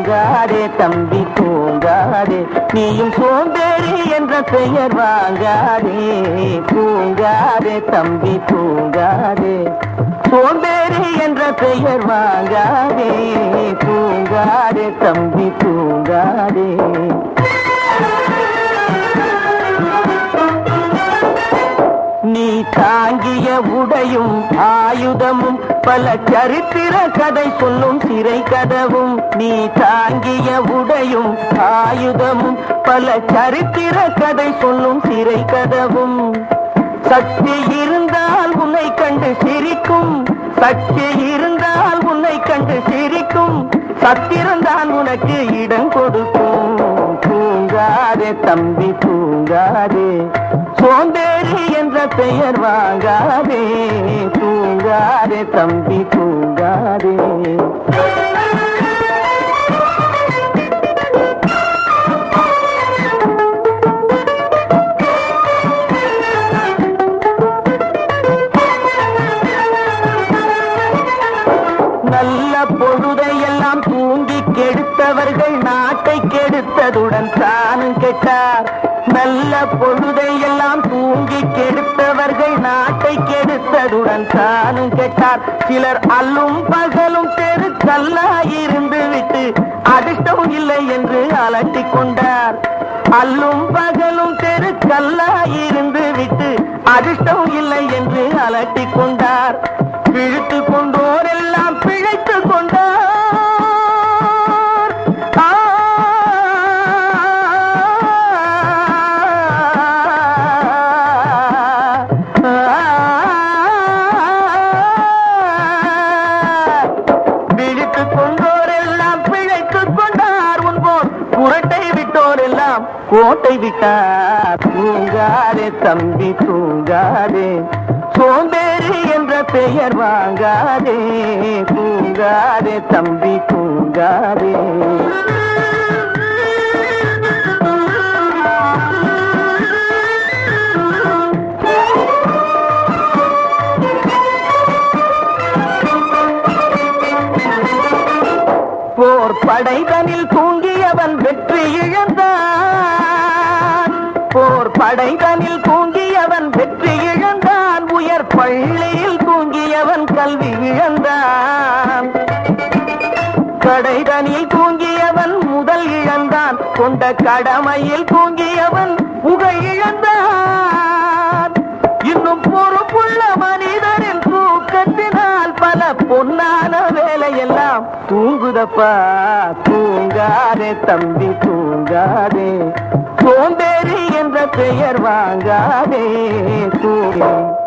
தூங்காதே தம்பி தூங்காதே, நீயும் சோம்பேறி என்ற பெயர் வாங்காதே. தூங்காதே தம்பி தூங்காதே, சோம்பேறி என்ற பெயர் வாங்காதே. தூங்காதே தம்பி தூங்காதே. நீ தாங்கிய உடையும் ஆயுதமும் பல சரித்திர கதை சொல்லும் சிறை கதவும். நீ தாங்கிய உடையும் ஆயுதமும் பல சரித்திர கதை சொல்லும் சிறை கதவும். சக்தி இருந்தால் உன்னை கண்டு சிரிக்கும், சக்தி இருந்தால் உன்னை கண்டு சிரிக்கும், சத்திரந்தான் உனக்கு இடம் கொடுக்கும். தூங்காதே தம்பி தூங்காதே, சோம்பேறி என்ற பெயர் வாங்காதே. தூங்காதே தம்பி தூங்காதே. நல்ல பொழுதையெல்லாம் தூங்கி கெடுத்தவர்கள் நாட்டை கெடுத்ததுடன் தானும் கெட்டார். நல்ல பொழுதையெல்லாம் தூங்கி கெடுத்தவர்கள் நாட்டை கெடுத்ததுடன் தானும் கெட்டார். சிலர் அல்லும் பகலும் தெருக்கல்லாயிருந்து விட்டு அதிர்ஷ்டம் இல்லை என்று அலட்டிக் கொண்டார். அல்லும் பகலும் தெருக்கல்லாயிருந்து விட்டு அதிர்ஷ்டம் இல்லை என்று அலட்டிக் கொண்டார். பிழைத்து கொண்டோர் எல்லாம் பிழைத்து கொண்டார். பிழைத்து கொண்டோர் எல்லாம் பிழைத்து கொண்டார். உன்போர் புரட்டை விட்டோர் எல்லாம் கோட்டை விட்டார். தூங்காதே தம்பி தூங்காதே, சோம்பேறி என்ற பெயர் வாங்காதே. தூங்காதே தம்பி தூங்காதே. போர் படைதனில் தூங்கியவன் வெற்றி இழந்தான். போர் படைதனில் தூங்கியவன் வெற்றி இழந்தான். உயர் பள்ளியில் தூங்கியவன் கல்வி இழந்தான். கடைதனில் தூங்கியவன் முதல் இழந்தான். கொண்ட கடமையில் தூங்கியவன் புகழ் இழந்தான். இன்னும் பொறுப்புள்ள மனிதரின் தூக்கத்தினால் பல பொன்னான வேலையெல்லாம் தூங்குதப்பா. தூங்காதே தம்பி தூங்காதே, சோம்பேறி என்ற பெயர் வாங்காதே. தூங்காதே.